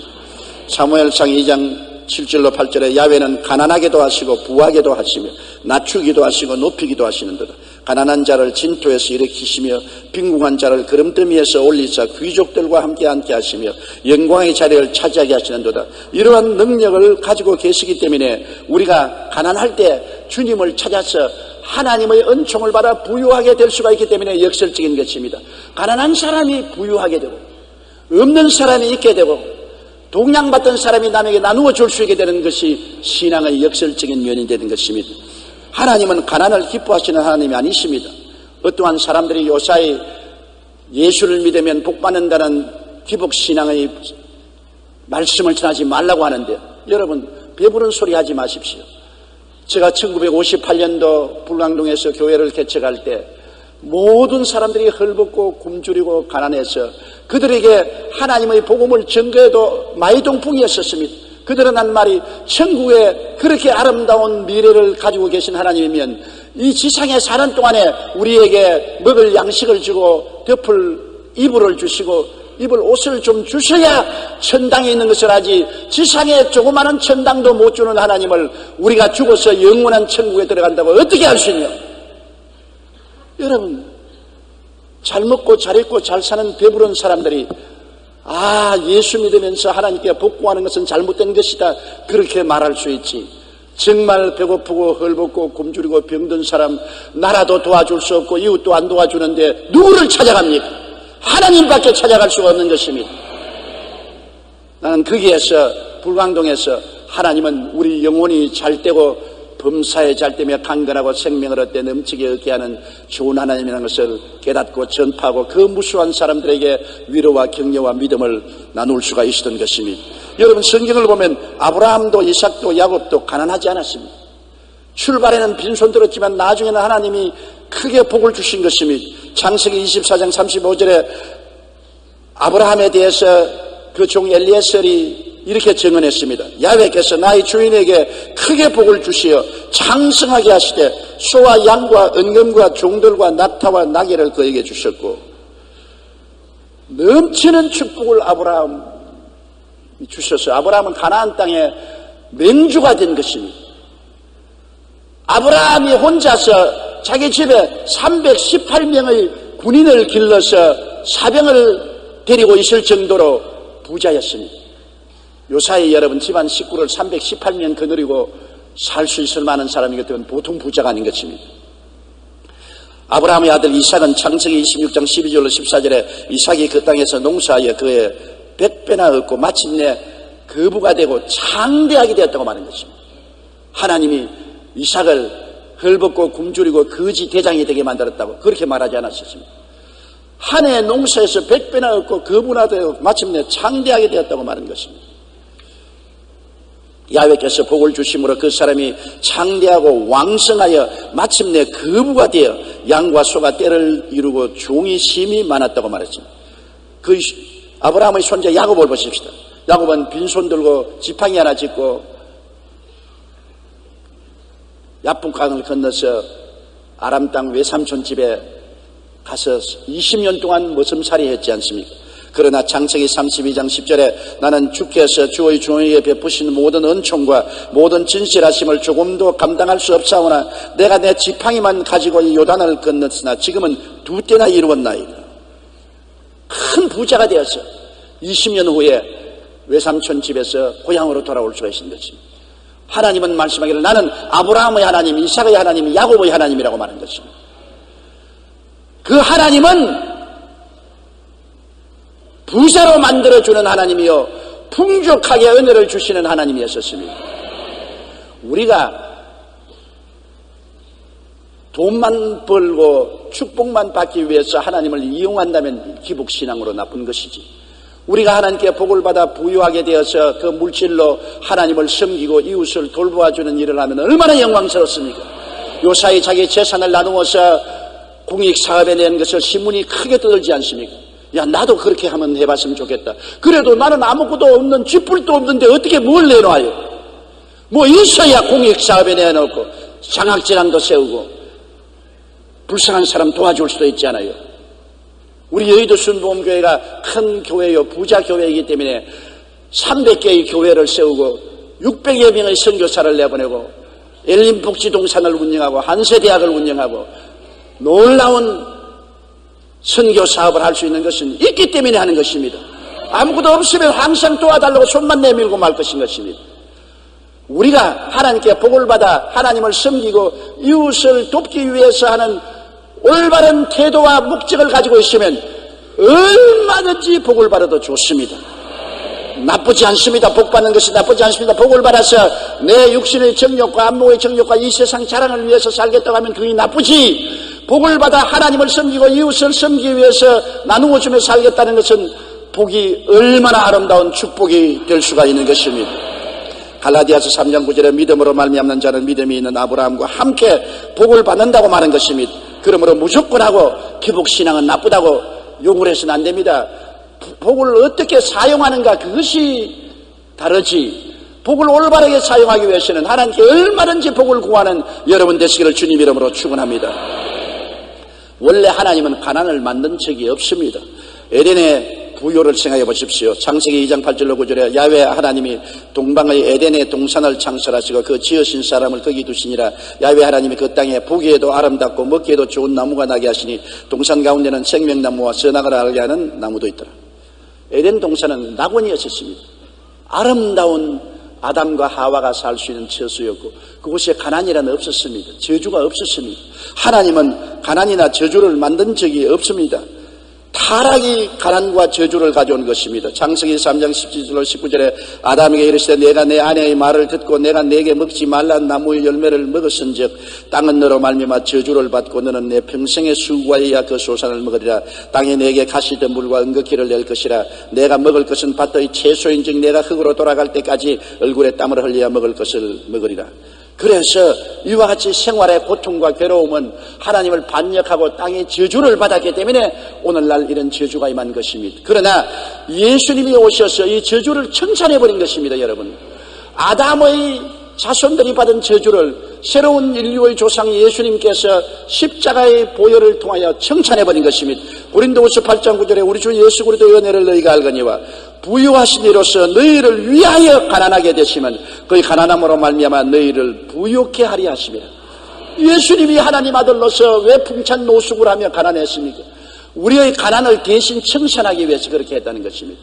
사무엘상 2장 7절로 8절에 야훼는 가난하게도 하시고 부하게도 하시며 낮추기도 하시고 높이기도 하시는도다. 가난한 자를 진토에서 일으키시며 빈궁한 자를 그름더미에서 올리사 귀족들과 함께 앉게 하시며 영광의 자리를 차지하게 하시는도다. 이러한 능력을 가지고 계시기 때문에 우리가 가난할 때 주님을 찾아서 하나님의 은총을 받아 부유하게 될 수가 있기 때문에 역설적인 것입니다. 가난한 사람이 부유하게 되고 없는 사람이 있게 되고 동양받던 사람이 남에게 나누어 줄 수 있게 되는 것이 신앙의 역설적인 면이 되는 것입니다. 하나님은 가난을 기뻐하시는 하나님이 아니십니다. 어떠한 사람들이 요사이 예수를 믿으면 복받는다는 기복신앙의 말씀을 전하지 말라고 하는데 여러분 배부른 소리 하지 마십시오. 제가 1958년도 불광동에서 교회를 개척할 때 모든 사람들이 헐벗고 굶주리고 가난해서 그들에게 하나님의 복음을 전거해도 마이동풍이었었습니다. 그들은 한 말이 천국에 그렇게 아름다운 미래를 가지고 계신 하나님이면 이 지상에 사는 동안에 우리에게 먹을 양식을 주고 덮을 이불을 주시고 입을 옷을 좀 주셔야 천당에 있는 것을 하지 지상에 조그마한 천당도 못 주는 하나님을 우리가 죽어서 영원한 천국에 들어간다고 어떻게 할 수 있냐. 여러분 잘 먹고 잘 입고 잘 사는 배부른 사람들이 예수 믿으면서 하나님께 복구하는 것은 잘못된 것이다, 그렇게 말할 수 있지. 정말 배고프고 헐벗고 굶주리고 병든 사람, 나라도 도와줄 수 없고 이웃도 안 도와주는데 누구를 찾아갑니까? 하나님밖에 찾아갈 수가 없는 것입니다. 나는 거기에서, 불광동에서 하나님은 우리 영혼이 잘 되고 범사에 잘 되며 강건하고 생명을 얻되 넘치게 얻게 하는 좋은 하나님이라는 것을 깨닫고 전파하고 그 무수한 사람들에게 위로와 격려와 믿음을 나눌 수가 있었던 것입니다. 여러분, 성경을 보면 아브라함도 이삭도 야곱도 가난하지 않았습니다. 출발에는 빈손 들었지만 나중에는 하나님이 크게 복을 주신 것입니다. 창세기 24장 35절에 아브라함에 대해서 그 종 엘리에셀이 이렇게 증언했습니다. 야훼께서 나의 주인에게 크게 복을 주시어 장성하게 하시되 소와 양과 은금과 종들과 낙타와 나귀를 그에게 주셨고, 넘치는 축복을 아브라함이 주셔서 아브라함은 가나안 땅에 맹주가 된 것입니다. 아브라함이 혼자서 자기 집에 318명의 군인을 길러서 사병을 데리고 있을 정도로 부자였습니다. 요사이 여러분 집안 식구를 318명 거느리고 살 수 있을 만한 사람이 되면 보통 부자가 아닌 것입니다. 아브라함의 아들 이삭은 창세기 26장 12절로 14절에 이삭이 그 땅에서 농사하여 그의 100배나 얻고 마침내 거부가 되고 창대하게 되었다고 말하는 것입니다. 하나님이 이삭을 헐벗고 굶주리고 거지 대장이 되게 만들었다고 그렇게 말하지 않았습니다. 한 해 농사에서 100배나 얻고 거부나 되고 마침내 창대하게 되었다고 말하는 것입니다. 야훼께서 복을 주심으로 그 사람이 창대하고 왕성하여 마침내 거부가 되어 양과 소가 때를 이루고 종이 심히 많았다고 말했습니다. 그 아브라함의 손자 야곱을 보십시다. 야곱은 빈손 들고 지팡이 하나 짚고 야복강을 건너서 아람 땅 외삼촌 집에 가서 20년 동안 머슴살이 했지 않습니까? 그러나 창세기 32장 10절에 나는 주께서 주의 종에게 베푸신 모든 은총과 모든 진실하심을 조금도 감당할 수 없사오나 내가 내 지팡이만 가지고 이 요단을 건넜으나 지금은 2때나 이루었나이다. 큰 부자가 되어서 20년 후에 외삼촌 집에서 고향으로 돌아올 수가 있는 것입니다. 하나님은 말씀하기를 나는 아브라함의 하나님, 이삭의 하나님, 야곱의 하나님이라고 말한 것입니다. 그 하나님은 부자로 만들어주는 하나님이요 풍족하게 은혜를 주시는 하나님이었습니다. 우리가 돈만 벌고 축복만 받기 위해서 하나님을 이용한다면 기복신앙으로 나쁜 것이지, 우리가 하나님께 복을 받아 부유하게 되어서 그 물질로 하나님을 섬기고 이웃을 돌보아주는 일을 하면 얼마나 영광스럽습니까? 요사이 자기 재산을 나누어서 공익사업에 낸 것을 신문이 크게 떠들지 않습니까? 야, 나도 그렇게 하면 해봤으면 좋겠다. 그래도 나는 아무것도 없는 쥐뿔도 없는데 어떻게 뭘 내놔요? 뭐 있어야 공익사업에 내놓고 장학재단도 세우고 불쌍한 사람 도와줄 수도 있잖아요. 우리 여의도 순복음교회가 큰 교회요 부자 교회이기 때문에 300개의 교회를 세우고 600여 명의 선교사를 내보내고 엘린복지동산을 운영하고 한세대학을 운영하고 놀라운 선교 사업을 할 수 있는 것은 있기 때문에 하는 것입니다. 아무것도 없으면 항상 도와달라고 손만 내밀고 말 것인 것입니다. 우리가 하나님께 복을 받아 하나님을 섬기고 이웃을 돕기 위해서 하는 올바른 태도와 목적을 가지고 있으면 얼마든지 복을 받아도 좋습니다. 나쁘지 않습니다. 복 받는 것이 나쁘지 않습니다. 복을 받아서 내 육신의 정욕과 안목의 정욕과 이 세상 자랑을 위해서 살겠다고 하면 그게 나쁘지, 복을 받아 하나님을 섬기고 이웃을 섬기기 위해서 나누어 주며 살겠다는 것은 복이 얼마나 아름다운 축복이 될 수가 있는 것입니다. 갈라디아서 3장 9절에 믿음으로 말미암는 자는 믿음이 있는 아브라함과 함께 복을 받는다고 말한 것입니다. 그러므로 무조건 하고 기복신앙은 나쁘다고 욕을 해서는 안 됩니다. 복을 어떻게 사용하는가 그것이 다르지, 복을 올바르게 사용하기 위해서는 하나님께 얼마든지 복을 구하는 여러분 되시기를 주님 이름으로 축원합니다. 원래 하나님은 가난을 만든 적이 없습니다. 에덴의 부요를 생각해 보십시오. 창세기 2장 8절로 9절에 야훼 하나님이 동방의 에덴의 동산을 창설하시고 그 지으신 사람을 거기 두시니라. 야훼 하나님이 그 땅에 보기에도 아름답고 먹기에도 좋은 나무가 나게 하시니 동산 가운데는 생명나무와 선악을 알게 하는 나무도 있더라. 에덴 동산은 낙원이었습니다. 아름다운 아담과 하와가 살 수 있는 처소였고 그곳에 가난이라는 없었습니다. 저주가 없었습니다. 하나님은 가난이나 저주를 만든 적이 없습니다. 타락이 가난과 저주를 가져온 것입니다. 창세기 3장 17절로 19절에 아담에게 이르시되 내가 내 아내의 말을 듣고 내가 내게 먹지 말라는 나무의 열매를 먹었은즉 땅은 너로 말미암아 저주를 받고 너는 내 평생의 수고하여야 그 소산을 먹으리라. 땅이 내게 가시던 물과 은극기를 낼 것이라. 내가 먹을 것은 밭의 채소인즉 내가 흙으로 돌아갈 때까지 얼굴에 땀을 흘려야 먹을 것을 먹으리라. 그래서 이와 같이 생활의 고통과 괴로움은 하나님을 반역하고 땅의 저주를 받았기 때문에 오늘날 이런 저주가 임한 것입니다. 그러나 예수님이 오셔서 이 저주를 청산해버린 것입니다. 여러분, 아담의 자손들이 받은 저주를 새로운 인류의 조상 예수님께서 십자가의 보혈을 통하여 청산해버린 것입니다. 고린도후서 8장 9절에 우리 주 예수 그리스도의 은혜를 너희가 알거니와 부유하신 이로서 너희를 위하여 가난하게 되시면 그의 가난함으로 말미암아 너희를 부유케 하리 하시며. 예수님이 하나님 아들로서 왜 풍찬 노숙을 하며 가난했습니까? 우리의 가난을 대신 청산하기 위해서 그렇게 했다는 것입니다.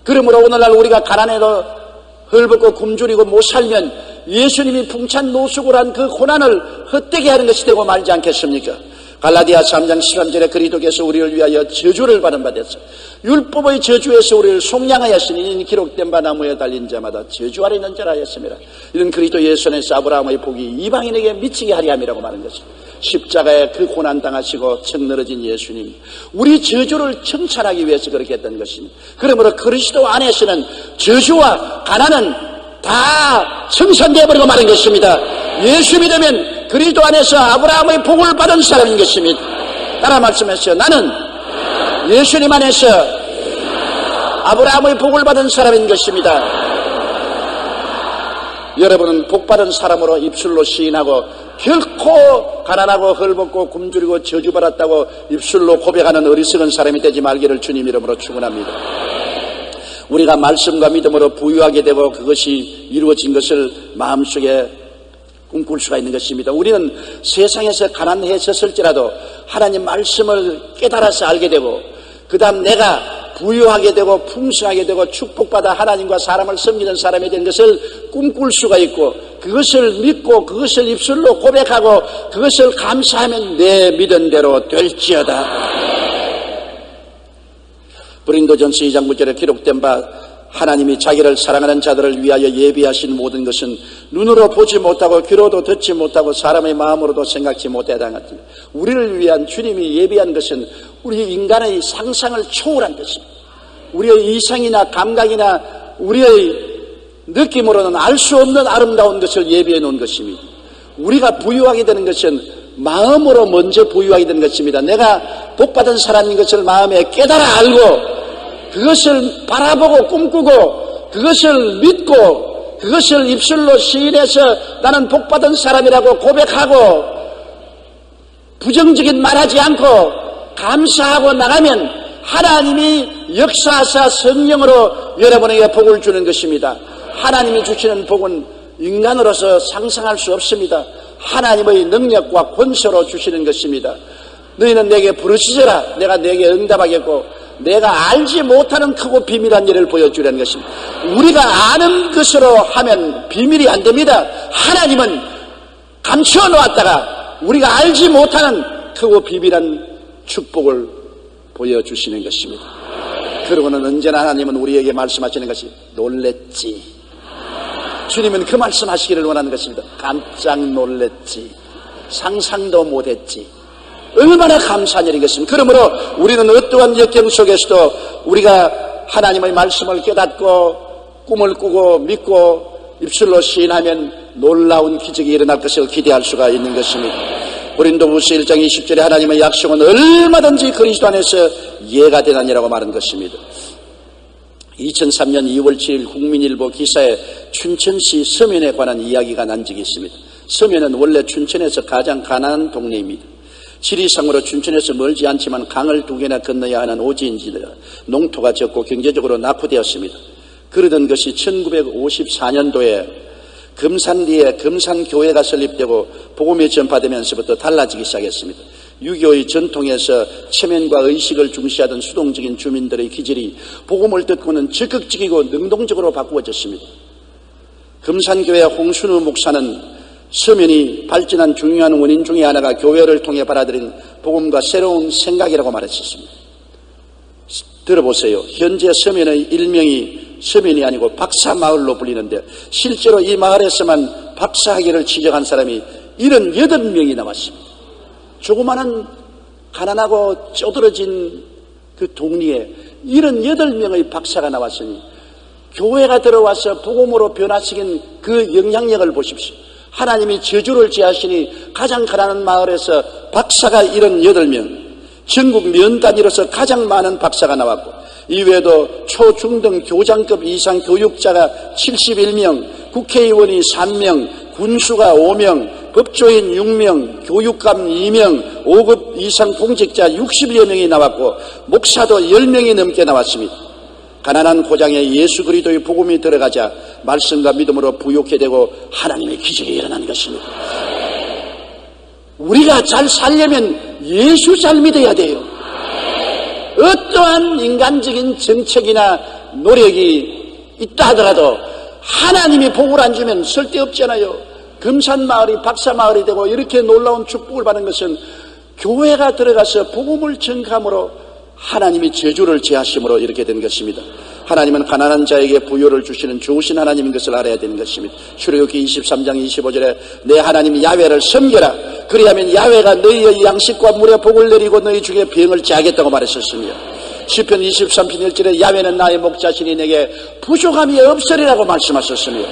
그러므로 오늘날 우리가 가난해도 헐벗고 굶주리고 못 살면 예수님이 풍찬 노숙을 한 그 고난을 헛되게 하는 것이 되고 말지 않겠습니까? 갈라디아 3장 13절에 그리스도께서 우리를 위하여 저주를 받은 바 됐어. 율법의 저주에서 우리를 속량하였으니 이는 기록된 바 나무에 달린 자마다 저주 아래 있는 자라 하였습니다. 이는 그리스도 예수 안에서 아브라함의 복이 이방인에게 미치게 하리 함이라고 말한 것입니다. 십자가에 그 고난 당하시고 척 늘어진 예수님, 우리 저주를 청산하기 위해서 그렇게 했던 것입니다. 그러므로 그리스도 안에서는 저주와 가난은 다 청산되어 버리고 마는 것입니다. 예수 믿으면 그리스도 안에서 아브라함의 복을 받은 사람인 것입니다. 따라 말씀하세요. 나는 예수님 안에서 아브라함의 복을 받은 사람인 것입니다. 여러분은 복받은 사람으로 입술로 시인하고 결코 가난하고 헐벗고 굶주리고 저주받았다고 입술로 고백하는 어리석은 사람이 되지 말기를 주님 이름으로 축원합니다. 우리가 말씀과 믿음으로 부유하게 되고 그것이 이루어진 것을 마음속에 꿈꿀 수가 있는 것입니다. 우리는 세상에서 가난해졌을지라도 하나님 말씀을 깨달아서 알게 되고 그 다음 내가 부유하게 되고 풍성하게 되고 축복받아 하나님과 사람을 섬기는 사람이 된 것을 꿈꿀 수가 있고 그것을 믿고 그것을 입술로 고백하고 그것을 감사하면 내 믿은 대로 될지어다. 고린도전서 2장 9절에 기록된 바 하나님이 자기를 사랑하는 자들을 위하여 예비하신 모든 것은 눈으로 보지 못하고 귀로도 듣지 못하고 사람의 마음으로도 생각지 못하다같이 우리를 위한 주님이 예비한 것은 우리 인간의 상상을 초월한 것입니다. 우리의 이상이나 감각이나 우리의 느낌으로는 알 수 없는 아름다운 것을 예비해 놓은 것입니다. 우리가 부유하게 되는 것은 마음으로 먼저 부유하게 되는 것입니다. 내가 복받은 사람인 것을 마음에 깨달아 알고 그것을 바라보고 꿈꾸고 그것을 믿고 그것을 입술로 시인해서 나는 복받은 사람이라고 고백하고 부정적인 말하지 않고 감사하고 나가면 하나님이 역사하사 성령으로 여러분에게 복을 주는 것입니다. 하나님이 주시는 복은 인간으로서 상상할 수 없습니다. 하나님의 능력과 권세로 주시는 것입니다. 너희는 내게 부르짖어라. 내가 내게 응답하겠고 내가 알지 못하는 크고 비밀한 일을 보여주려는 것입니다. 우리가 아는 것으로 하면 비밀이 안 됩니다. 하나님은 감추어 놓았다가 우리가 알지 못하는 크고 비밀한 축복을 보여주시는 것입니다. 그러고는 언제나 하나님은 우리에게 말씀하시는 것이 놀랬지. 주님은 그 말씀하시기를 원하는 것입니다. 깜짝 놀랬지. 상상도 못했지. 얼마나 감사한 일이겠습니까? 그러므로 우리는 어떠한 역경 속에서도 우리가 하나님의 말씀을 깨닫고 꿈을 꾸고 믿고 입술로 시인하면 놀라운 기적이 일어날 것을 기대할 수가 있는 것입니다. 고린도후서 1장 20절에 하나님의 약속은 얼마든지 그리스도 안에서 예가 되나니라고 말한 것입니다. 2003년 2월 7일 국민일보 기사에 춘천시 서면에 관한 이야기가 난 적이 있습니다. 서면은 원래 춘천에서 가장 가난한 동네입니다. 지리상으로 춘천에서 멀지 않지만 강을 2개나 건너야 하는 오지인지라 농토가 적고 경제적으로 낙후되었습니다. 그러던 것이 1954년도에 금산리에 금산교회가 설립되고 복음이 전파되면서부터 달라지기 시작했습니다. 6.25의 전통에서 체면과 의식을 중시하던 수동적인 주민들의 기질이 복음을 듣고는 적극적이고 능동적으로 바꾸어졌습니다. 금산교회 홍순우 목사는 서면이 발전한 중요한 원인 중에 하나가 교회를 통해 받아들인 복음과 새로운 생각이라고 말했었습니다. 들어보세요. 현재 서면의 일명이 서면이 아니고 박사마을로 불리는데 실제로 이 마을에서만 박사학위를 취득한 사람이 78명이 나왔습니다. 조그마한 가난하고 쪼들어진 그 동리에 78명의 박사가 나왔으니 교회가 들어와서 복음으로 변화시킨 그 영향력을 보십시오. 하나님이 저주를 제하시니 가장 가난한 마을에서 박사가 78명, 전국 면 단위로서 가장 많은 박사가 나왔고 이외에도 초, 중 등 교장급 이상 교육자가 71명, 국회의원이 3명, 군수가 5명, 법조인 6명, 교육감 2명, 5급 이상 공직자 60여 명이 나왔고 목사도 10명이 넘게 나왔습니다. 가난한 고장에 예수 그리스도의 복음이 들어가자 말씀과 믿음으로 부욕해 되고 하나님의 기적이 일어난 것입니다. 우리가 잘 살려면 예수 잘 믿어야 돼요. 어떠한 인간적인 정책이나 노력이 있다 하더라도 하나님이 복을 안 주면 쓸데없잖아요. 금산마을이 박사마을이 되고 이렇게 놀라운 축복을 받은 것은 교회가 들어가서 복음을 전함으로 하나님이 저주를 제하심으로 이렇게 된 것입니다. 하나님은 가난한 자에게 부요를 주시는 좋으신 하나님인 것을 알아야 되는 것입니다. 출애굽기 23장 25절에 내 하나님 야훼를 섬겨라. 그리하면 야훼가 너희의 양식과 물에 복을 내리고 너희 중에 병을 제하겠다고 말했었습니다. 시편 23편 1절에 야훼는 나의 목자시니 내게 부족함이 없으리라고 말씀하셨습니다.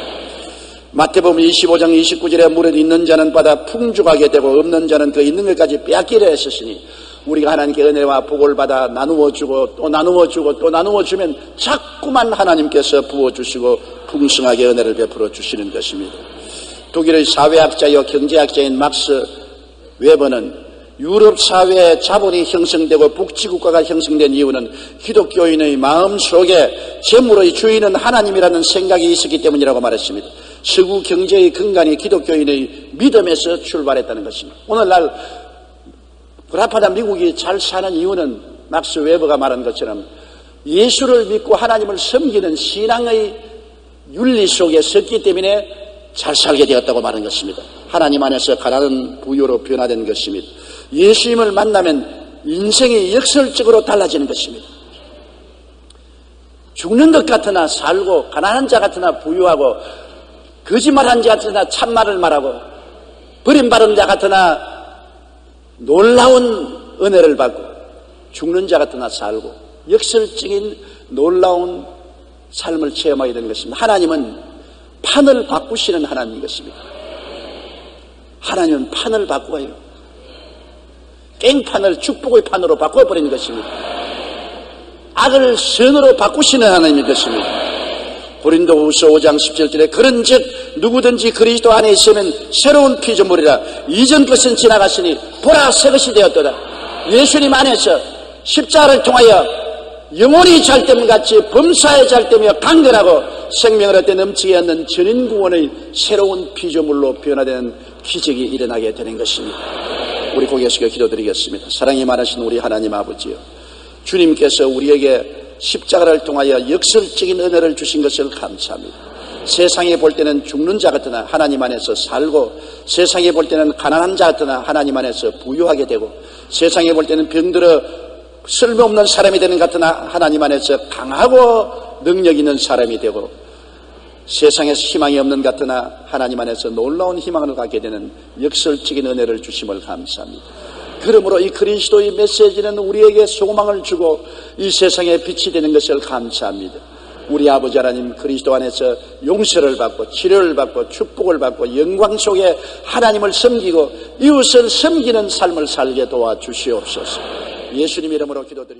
마태복음 25장 29절에 물에 있는 자는 받아 풍족하게 되고 없는 자는 그 있는 것까지 빼앗기려 했었으니 우리가 하나님께 은혜와 복을 받아 나누어주고 또 나누어주고 또 나누어주면 자꾸만 하나님께서 부어주시고 풍성하게 은혜를 베풀어 주시는 것입니다. 독일의 사회학자여 경제학자인 막스 웨버는 유럽 사회에 자본이 형성되고 복지국가가 형성된 이유는 기독교인의 마음속에 재물의 주인은 하나님이라는 생각이 있었기 때문이라고 말했습니다. 서구 경제의 근간이 기독교인의 믿음에서 출발했다는 것입니다. 오늘날 불합하다 미국이 잘 사는 이유는 막스 웨버가 말한 것처럼 예수를 믿고 하나님을 섬기는 신앙의 윤리 속에 섰기 때문에 잘 살게 되었다고 말한 것입니다. 하나님 안에서 가난한 부요로 변화된 것입니다. 예수님을 만나면 인생이 역설적으로 달라지는 것입니다. 죽는 것 같으나 살고 가난한 자 같으나 부유하고 거짓말한 자 같으나 참말을 말하고 버림받은 자 같으나 놀라운 은혜를 받고 죽는 자 같으나 살고 역설적인 놀라운 삶을 체험하게 되는 것입니다. 하나님은 판을 바꾸시는 하나님인 것입니다. 하나님은 판을 바꾸어요. 깽판을 축복의 판으로 바꿔버리는 것입니다. 악을 선으로 바꾸시는 하나님인 것입니다. 고린도후서 5장 17절에 그런즉 누구든지 그리스도 안에 있으면 새로운 피조물이라 이전 것은 지나갔으니 보라 새 것이 되었도다. 예수님 안에서 십자가를 통하여 영혼이 잘됨같이 범사에 잘되며 강건하고 생명을 얻되 넘치게 하는 전인구원의 새로운 피조물로 변화되는 기적이 일어나게 되는 것입니다. 우리 고개 숙여 기도드리겠습니다. 사랑이 많으신 우리 하나님 아버지요, 주님께서 우리에게 십자가를 통하여 역설적인 은혜를 주신 것을 감사합니다. 세상에 볼 때는 죽는 자 같으나 하나님 안에서 살고, 세상에 볼 때는 가난한 자 같으나 하나님 안에서 부유하게 되고, 세상에 볼 때는 병들어 쓸모없는 사람이 되는 것 같으나 하나님 안에서 강하고 능력 있는 사람이 되고, 세상에서 희망이 없는 것 같으나 하나님 안에서 놀라운 희망을 갖게 되는 역설적인 은혜를 주심을 감사합니다. 그러므로 이 그리스도의 메시지는 우리에게 소망을 주고 이 세상에 빛이 되는 것을 감사합니다. 우리 아버지 하나님, 그리스도 안에서 용서를 받고 치료를 받고 축복을 받고 영광 속에 하나님을 섬기고 이웃을 섬기는 삶을 살게 도와주시옵소서. 예수님 이름으로 기도드리옵나다.